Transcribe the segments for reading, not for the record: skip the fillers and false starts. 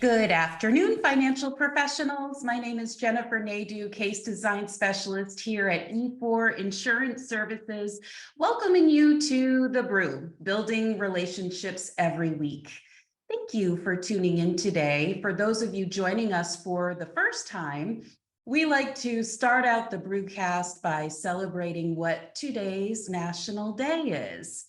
Good afternoon, financial professionals. My name is Jennifer Nadeau, Case Design Specialist here at E4 Insurance Services, welcoming you to The Brew, Building Relationships Every Week. Thank you for tuning in today. For those of you joining us for the first time, we like to start out the Brewcast by celebrating what today's National Day is.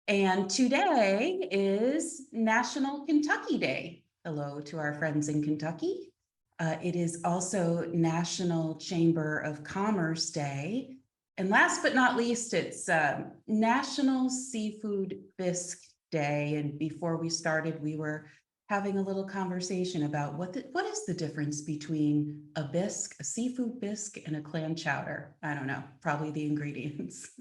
And today is National Kentucky Day. Hello to our friends in Kentucky. It is also National Chamber of Commerce Day. And last but not least, it's National Seafood Bisque Day. And before we started, we were having a little conversation about what is the difference between a bisque, a seafood bisque, and a clam chowder. I don't know, probably the ingredients.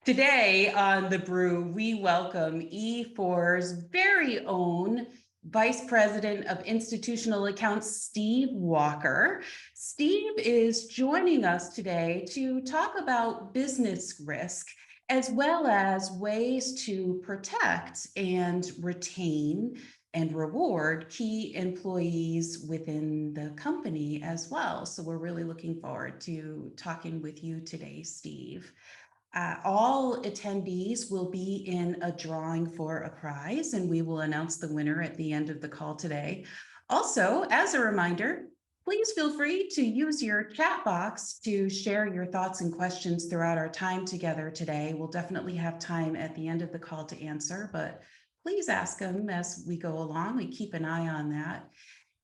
Today on The Brew, we welcome E4's very own Vice President of Institutional Accounts, Steve Walker. Steve is joining us today to talk about business risk, as well as ways to protect and retain and reward key employees within the company as well. So we're really looking forward to talking with you today, Steve. All attendees will be in a drawing for a prize, and we will announce the winner at the end of the call today. Also, as a reminder, please feel free to use your chat box to share your thoughts and questions throughout our time together today. We'll definitely have time at the end of the call to answer, but please ask them as we go along. We keep an eye on that.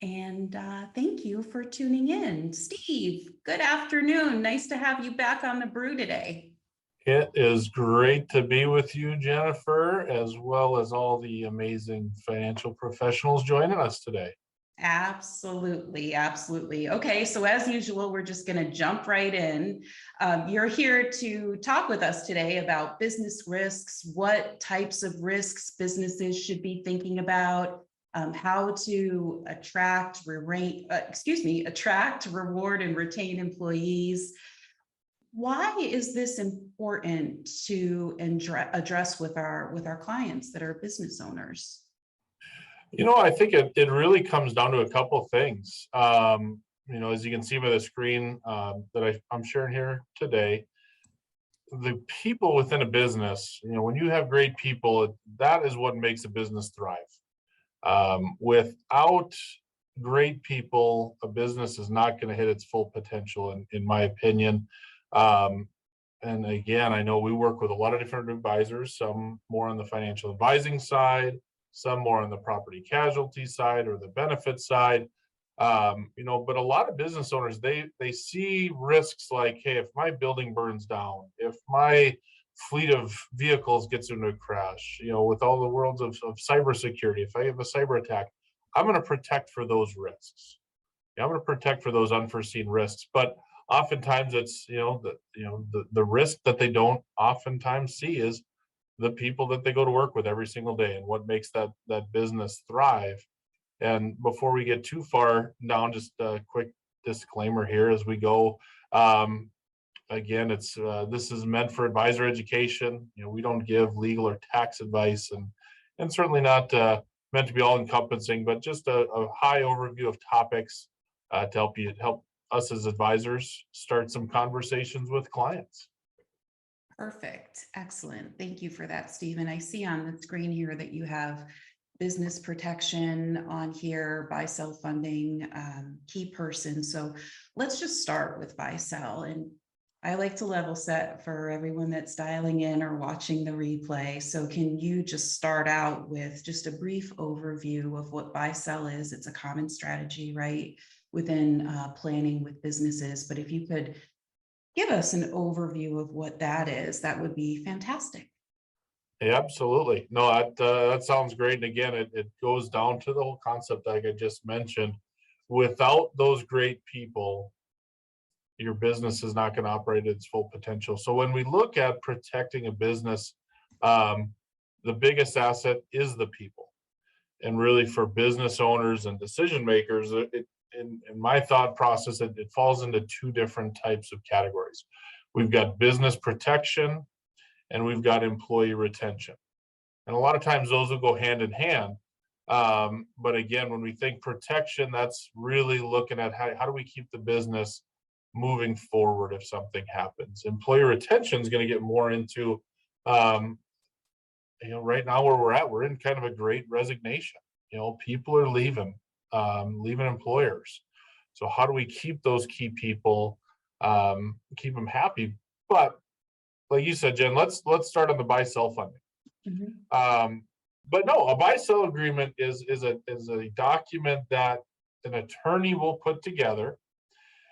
And thank you for tuning in. Steve, good afternoon. Nice to have you back on The Brew today. It is great to be with you, Jennifer, as well as all the amazing financial professionals joining us today. Absolutely, absolutely. Okay, so as usual, we're just going to jump right in. You're here to talk with us today about business risks, what types of risks businesses should be thinking about, how to attract, reward, and retain employees. Why is this important to address with our clients that are business owners? I think it really comes down to a couple of things. As you can see by the screen that I'm sharing here today, the people within a business, when you have great people, that is what makes a business thrive. Without great people, a business is not going to hit its full potential, in my opinion. And again, I know we work with a lot of different advisors, some more on the financial advising side, some more on the property casualty side or the benefit side. But a lot of business owners, they see risks like, hey, if my building burns down, if my fleet of vehicles gets into a crash, with all the worlds of cybersecurity, if I have a cyber attack, I'm going to protect for those risks. I'm going to protect for those unforeseen risks. But oftentimes it's, the risk that they don't oftentimes see is the people that they go to work with every single day and what makes that business thrive. And before we get too far down, just a quick disclaimer here as we go. Again, this is meant for advisor education. We don't give legal or tax advice, and certainly not meant to be all encompassing, but just a high overview of topics to help us as advisors start some conversations with clients. Perfect. Excellent. Thank you for that, Steve. And I see on the screen here that you have business protection on here, buy-sell funding, key person. So let's just start with buy-sell. And I like to level set for everyone that's dialing in or watching the replay. So can you just start out with just a brief overview of what buy-sell is? It's a common strategy, right, within planning with businesses. But if you could give us an overview of what that is, that would be fantastic. Yeah, absolutely. No, that sounds great. And again, it goes down to the whole concept, like I just mentioned. Without those great people, your business is not going to operate at its full potential. So when we look at protecting a business, the biggest asset is the people. And really for business owners and decision makers, in my thought process, it falls into two different types of categories. We've got business protection and we've got employee retention. And a lot of times those will go hand in hand. But again, when we think protection, that's really looking at how do we keep the business moving forward if something happens. Employee retention is going to get more into, right now where we're at, we're in kind of a great resignation. People are leaving employers. So how do we keep those key people, keep them happy? But like you said, Jen, let's start on the buy-sell funding. But no, a buy-sell agreement is a document that an attorney will put together.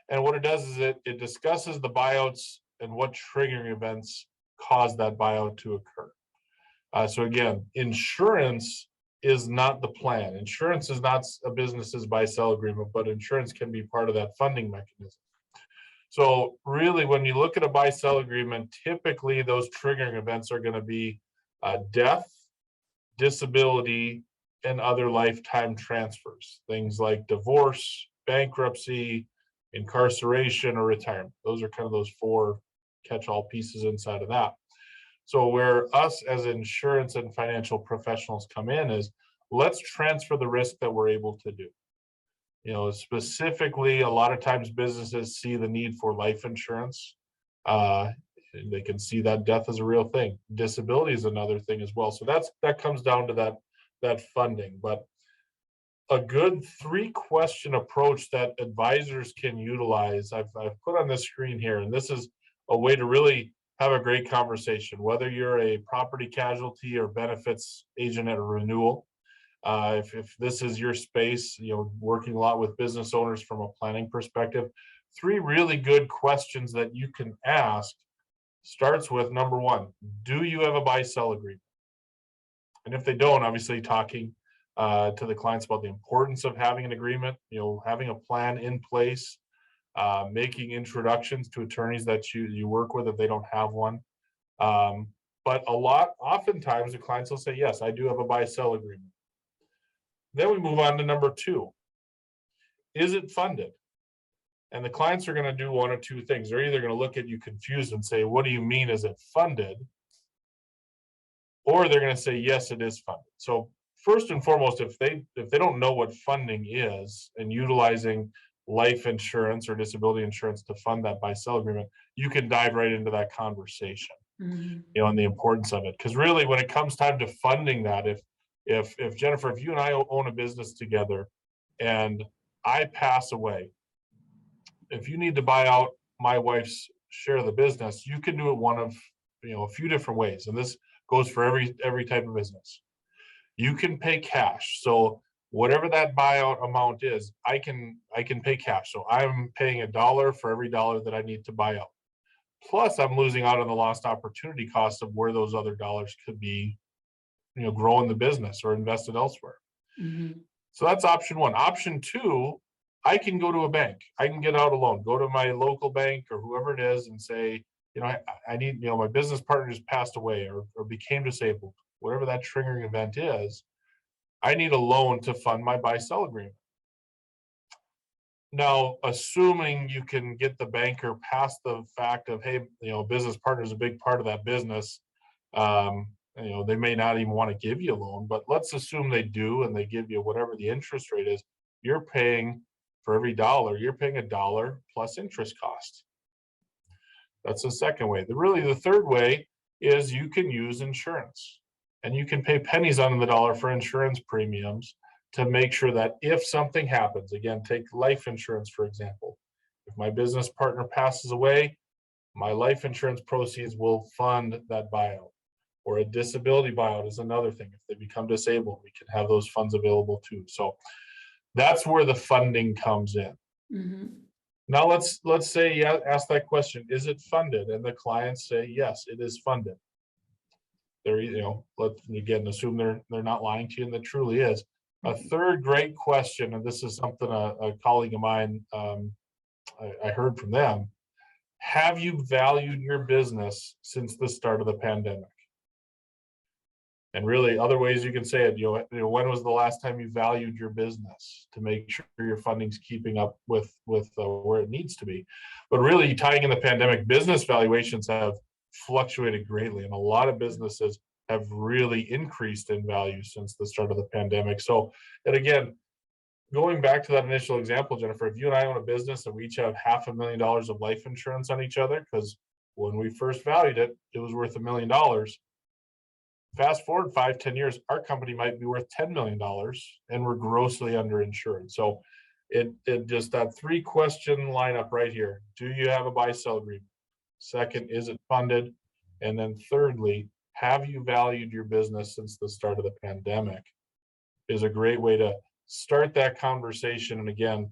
And what it does is it discusses the buyouts and what triggering events cause that buyout to occur. So again, insurance is not the plan. Insurance is not a business's buy-sell agreement, but insurance can be part of that funding mechanism. So really, when you look at a buy-sell agreement, typically those triggering events are going to be death, disability, and other lifetime transfers. Things like divorce, bankruptcy, incarceration, or retirement. Those are kind of those four catch-all pieces inside of that. So where us as insurance and financial professionals come in is, let's transfer the risk that we're able to do. Specifically, a lot of times businesses see the need for life insurance. They can see that death is a real thing. Disability is another thing as well. So that comes down to that funding. But a good 3-question approach that advisors can utilize, I've put on this screen here, and this is a way to really have a great conversation, whether you're a property casualty or benefits agent at a renewal. If this is your space, working a lot with business owners from a planning perspective, 3 really good questions that you can ask starts with, number 1, do you have a buy-sell agreement? And if they don't, obviously talking to the clients about the importance of having an agreement, having a plan in place, making introductions to attorneys that you work with if they don't have one. But oftentimes the clients will say, yes, I do have a buy-sell agreement. Then we move on to number 2. Is it funded? And the clients are going to do one of 2 things. They're either going to look at you confused and say, what do you mean, is it funded? Or they're going to say, yes, it is funded. So first and foremost, if they don't know what funding is and utilizing life insurance or disability insurance to fund that buy-sell agreement, you can dive right into that conversation, and the importance of it. Because really, when it comes time to funding that, if Jennifer, if you and I own a business together and I pass away, if you need to buy out my wife's share of the business, you can do it one of a few different ways. And this goes for every type of business. You can pay cash. So whatever that buyout amount is, I can pay cash. So I'm paying $1 for every $1 that I need to buy out. Plus, I'm losing out on the lost opportunity cost of where those other dollars could be, growing the business or invested elsewhere. So that's option 1. Option 2, I can go to a bank. I can get out a loan, go to my local bank or whoever it is and say, I need, my business partner just passed away or became disabled, whatever that triggering event is. I need a loan to fund my buy-sell agreement. Now, assuming you can get the banker past the fact of, hey, business partner is a big part of that business. They may not even want to give you a loan, but let's assume they do and they give you whatever the interest rate is. You're paying for every $1, you're paying $1 plus interest cost. That's the second way. The third way is you can use insurance, and you can pay pennies on the dollar for insurance premiums to make sure that if something happens, again, take life insurance, for example. If my business partner passes away, my life insurance proceeds will fund that buyout. Or a disability buyout is another thing. If they become disabled, we can have those funds available too. So that's where the funding comes in. Now let's say, ask that question, is it funded? And the clients say, yes, it is funded. They're, let's again assume they're not lying to you, and that truly is. A third great question, and this is something a colleague of mine, I heard from them. Have you valued your business since the start of the pandemic? And really, other ways you can say it, when was the last time you valued your business to make sure your funding's keeping up with where it needs to be? But really, tying in the pandemic, business valuations have fluctuated greatly, and a lot of businesses have really increased in value since the start of the pandemic. So, and again, going back to that initial example, Jennifer, if you and I own a business and we each have $500,000 of life insurance on each other, because when we first valued it, it was worth $1 million. Fast forward 5, 10 years, our company might be worth $10 million and we're grossly underinsured. So it just that 3-question lineup right here. Do you have a buy-sell agreement? Second, is it funded? And then thirdly, have you valued your business since the start of the pandemic? Is a great way to start that conversation. And again,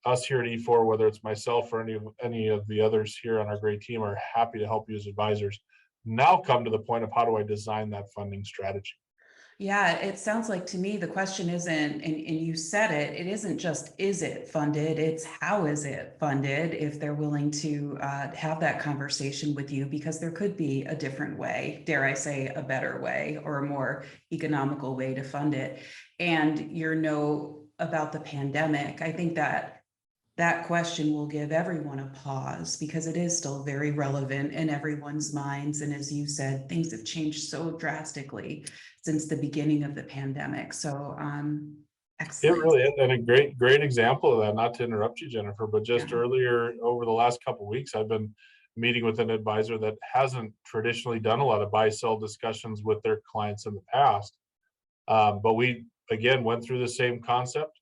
us here at E4, whether it's myself or any of the others here on our great team, are happy to help you as advisors. Now come to the point of how do I design that funding strategy? Yeah, it sounds like to me the question isn't, and you said it, it isn't just is it funded, it's how is it funded, if they're willing to have that conversation with you, because there could be a different way, dare I say a better way or a more economical way to fund it. And your note about the pandemic, I think that question will give everyone a pause because it is still very relevant in everyone's minds. And as you said, things have changed so drastically since the beginning of the pandemic. So It excellent. really is, and a great example of that, not to interrupt you, Jennifer, but just Yeah. earlier over the last couple of weeks, I've been meeting with an advisor that hasn't traditionally done a lot of buy-sell discussions with their clients in the past. But we, again, went through the same concept.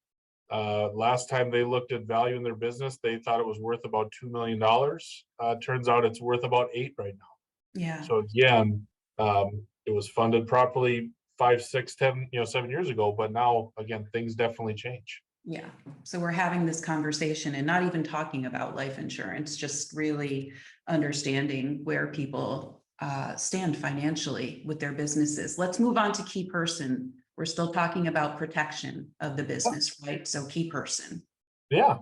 Last time they looked at value in their business, they thought it was worth about $2 million. Turns out it's worth about 8 right now. Yeah. So again, it was funded properly 5, 6, 10, 7 years ago, but now again, things definitely change. Yeah. So we're having this conversation and not even talking about life insurance, just really understanding where people stand financially with their businesses. Let's move on to key person. We're still talking about protection of the business, right? So key person. Yeah,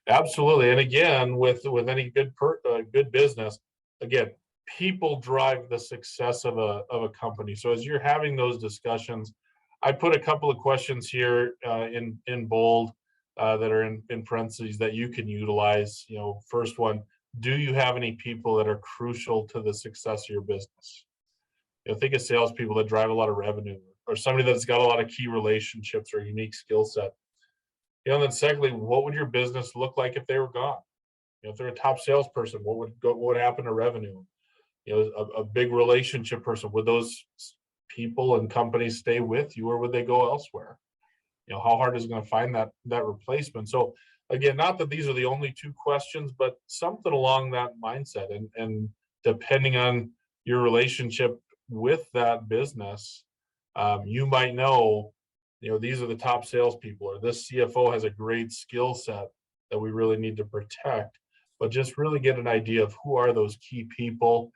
absolutely. And again, with any good business, again, people drive the success of a company. So as you're having those discussions, I put a couple of questions here in bold that are in parentheses that you can utilize. First one, do you have any people that are crucial to the success of your business? Think of salespeople that drive a lot of revenue, or somebody that's got a lot of key relationships or unique skill set. And then secondly, what would your business look like if they were gone? If they're a top salesperson, what would happen to revenue? A big relationship person, would those people and companies stay with you, or would they go elsewhere? How hard is it going to find that replacement? So again, not that these are the only 2 questions, but something along that mindset. And depending on your relationship with that business, you might know, these are the top salespeople, or this CFO has a great skill set that we really need to protect. But just really get an idea of who are those key people,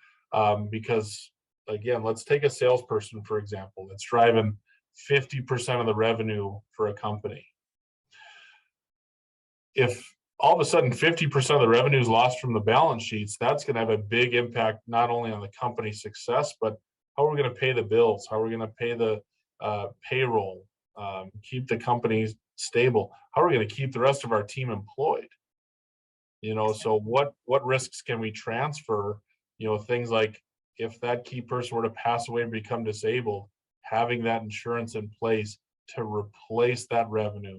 because again, let's take a salesperson, for example, that's driving 50% of the revenue for a company. If all of a sudden 50% of the revenue is lost from the balance sheets, that's going to have a big impact not only on the company's success, but how are we going to pay the bills? How are we going to pay the payroll, keep the company stable? How are we going to keep the rest of our team employed? So what risks can we transfer? Things like if that key person were to pass away and become disabled, having that insurance in place to replace that revenue,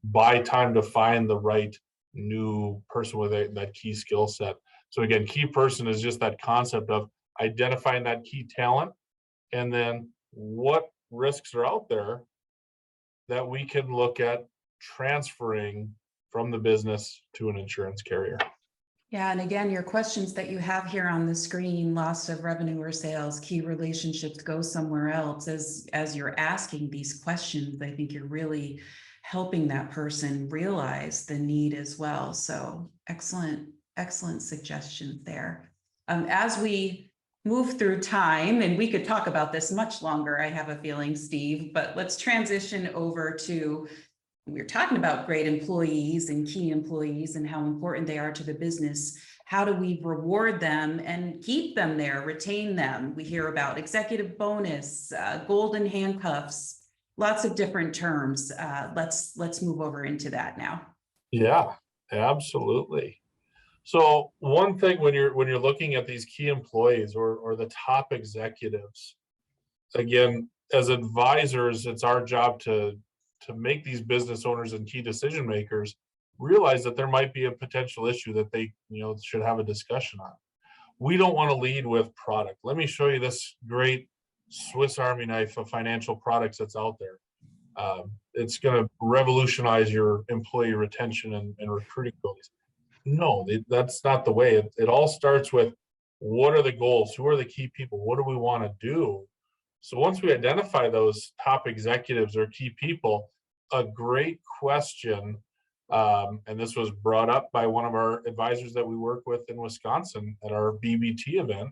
buy time to find the right new person with that key skill set. So again, key person is just that concept of identifying that key talent, and then what risks are out there that we can look at transferring from the business to an insurance carrier. Yeah, and again, your questions that you have here on the screen, loss of revenue or sales, key relationships, go somewhere else. As you're asking these questions, I think you're really helping that person realize the need as well. So excellent suggestions there. As we move through time, and we could talk about this much longer, I have a feeling, Steve, but let's transition over to, we're talking about great employees and key employees and how important they are to the business. How do we reward them and keep them there, retain them? We hear about executive bonus, golden handcuffs, lots of different terms. Let's move over into that now. Yeah, absolutely. So one thing when you're looking at these key employees or the top executives, again, as advisors, it's our job to make these business owners and key decision makers realize that there might be a potential issue that they, should have a discussion on. We don't want to lead with product. Let me show you this great Swiss Army knife of financial products that's out there. It's going to revolutionize your employee retention and recruiting abilities. No, that's not the way. It all starts with what are the goals? Who are the key people? What do we want to do? So once we identify those top executives or key people, a great question, and this was brought up by one of our advisors that we work with in Wisconsin at our BBT event.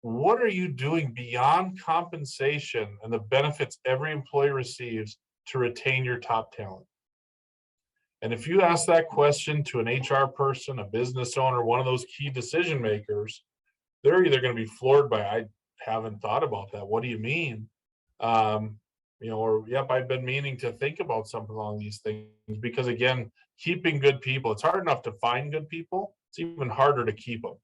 What are you doing beyond compensation and the benefits every employee receives to retain your top talent? And if you ask that question to an HR person, a business owner, one of those key decision makers, they're either going to be floored by, I haven't thought about that. What do you mean? Or, yep, I've been meaning to think about something along these things, because again, keeping good people, it's hard enough to find good people. It's even harder to keep them.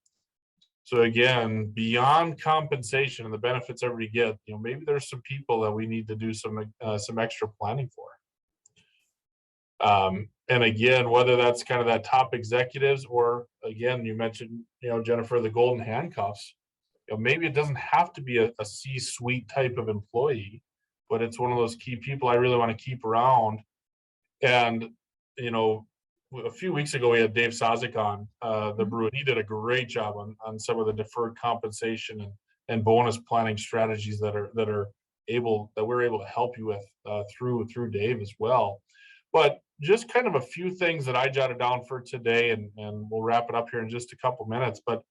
So again, beyond compensation and the benefits everybody get, maybe there's some people that we need to do some extra planning for. And again, whether that's kind of that top executives, or again, you mentioned, Jennifer, the golden handcuffs. Maybe it doesn't have to be a C-suite type of employee, but it's one of those key people I really want to keep around. And a few weeks ago we had Dave Sazik on the Brew, and he did a great job on some of the deferred compensation and bonus planning strategies that we're able to help you with through Dave as well. But just kind of a few things that I jotted down for today, and we'll wrap it up here in just a couple minutes. But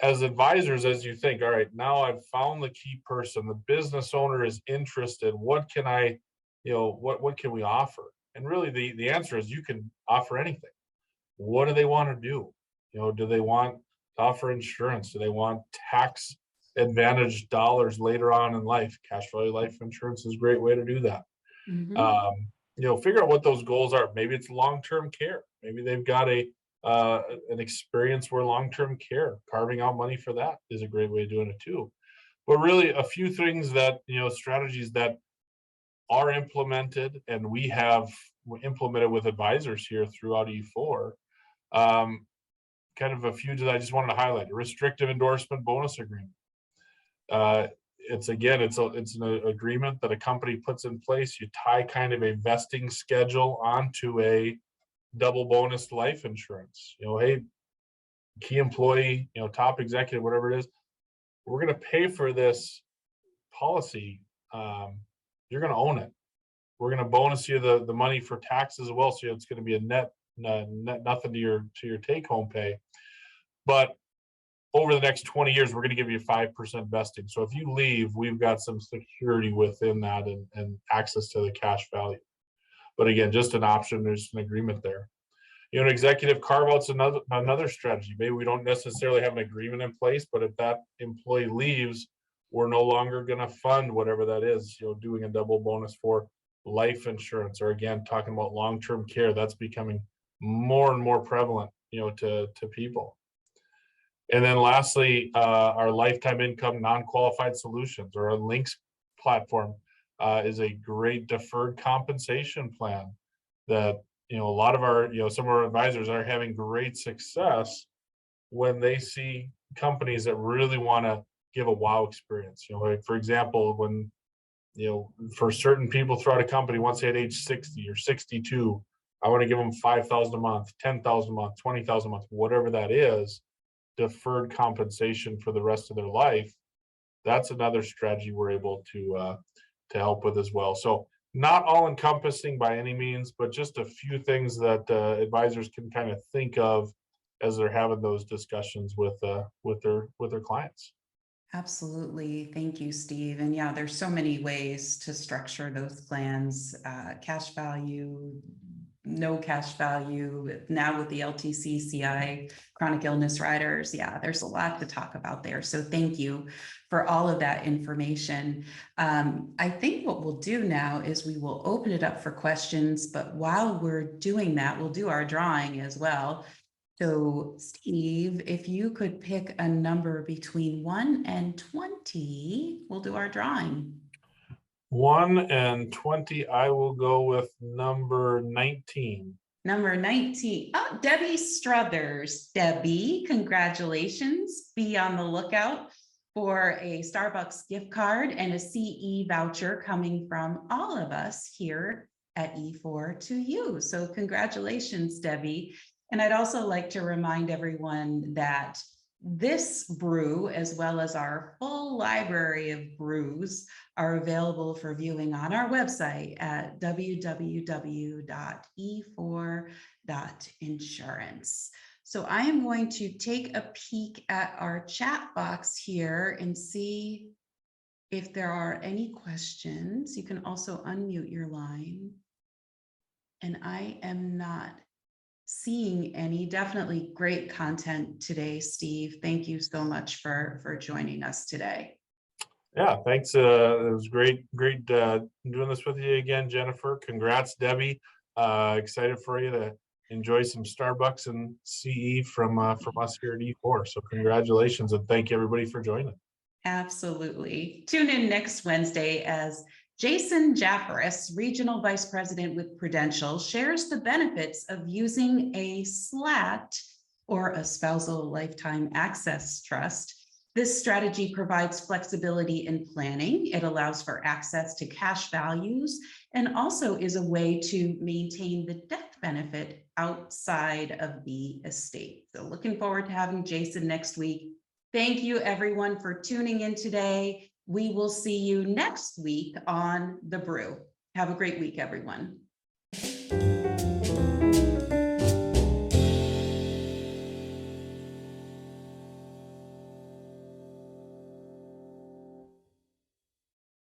as advisors, as you think, all right, now I've found the key person, the business owner is interested, what can I, what can we offer? And really the answer is you can offer anything. What do they want to do? Do they want to offer insurance? Do they want tax advantage dollars later on in life? Cash value life insurance is a great way to do that. Figure out what those goals are. Maybe it's long-term care. Maybe they've got an experience where long-term care, carving out money for that is a great way of doing it too. But really a few things that, strategies that are implemented and we have implemented with advisors here throughout E4. Kind of a few that I just wanted to highlight. A restrictive endorsement bonus agreement. It's an agreement that a company puts in place. You tie kind of a vesting schedule onto a double bonus life insurance. Hey, key employee, top executive, whatever it is, we're going to pay for this policy. You're going to own it. We're going to bonus you the money for taxes as well. So it's going to be a net nothing to your take home pay. But over the next 20 years, we're going to give you 5% vesting. So if you leave, we've got some security within that and access to the cash value. But again, just an option. There's an agreement there. An executive carve-out's another strategy. Maybe we don't necessarily have an agreement in place, but if that employee leaves, we're no longer going to fund whatever that is. Doing a double bonus for life insurance, or again, talking about long-term care. That's becoming more and more prevalent, to people. And then lastly, our lifetime income non-qualified solutions, or our Links platform, is a great deferred compensation plan that, a lot of our, some of our advisors are having great success when they see companies that really want to give a wow experience. Like for example, when, for certain people throughout a company, once they hit age 60 or 62, I want to give them $5,000 a month, $10,000 a month, $20,000 a month, whatever that is, deferred compensation for the rest of their life. That's another strategy we're able to help with as well. So not all encompassing by any means, but just a few things that advisors can kind of think of as they're having those discussions with their clients. Absolutely. Thank you, Steve. And yeah, there's so many ways to structure those plans, cash value, no cash value, now with the LTC, CI, chronic illness riders. Yeah, there's a lot to talk about there. So thank you for all of that information. I think what we'll do now is we will open it up for questions, but while we're doing that, we'll do our drawing as well. So Steve, if you could pick a number between 1 and 20, we'll do our drawing. 1 and 20, I will go with number 19. Number 19. Oh, Debbie Struthers. Debbie, congratulations. Be on the lookout for a Starbucks gift card and a CE voucher coming from all of us here at E4 to you. So congratulations, Debbie. And I'd also like to remind everyone that this brew, as well as our full library of brews, are available for viewing on our website at www.e4.insurance. So I am going to take a peek at our chat box here and see if there are any questions. You can also unmute your line. And I am not seeing any. Definitely great content today, Steve. Thank you so much for joining us today. Yeah, thanks. It was great doing this with you again, Jennifer. Congrats, Debbie. Excited for you to enjoy some Starbucks and CE from us here at E4. So congratulations, and thank you everybody for joining. Absolutely. Tune in next Wednesday as Jason Jafferis, Regional Vice President with Prudential, shares the benefits of using a SLAT, or a Spousal Lifetime Access Trust. This strategy provides flexibility in planning. It allows for access to cash values and also is a way to maintain the death benefit outside of the estate. So looking forward to having Jason next week. Thank you everyone for tuning in today. We will see you next week on The Brew. Have a great week, everyone.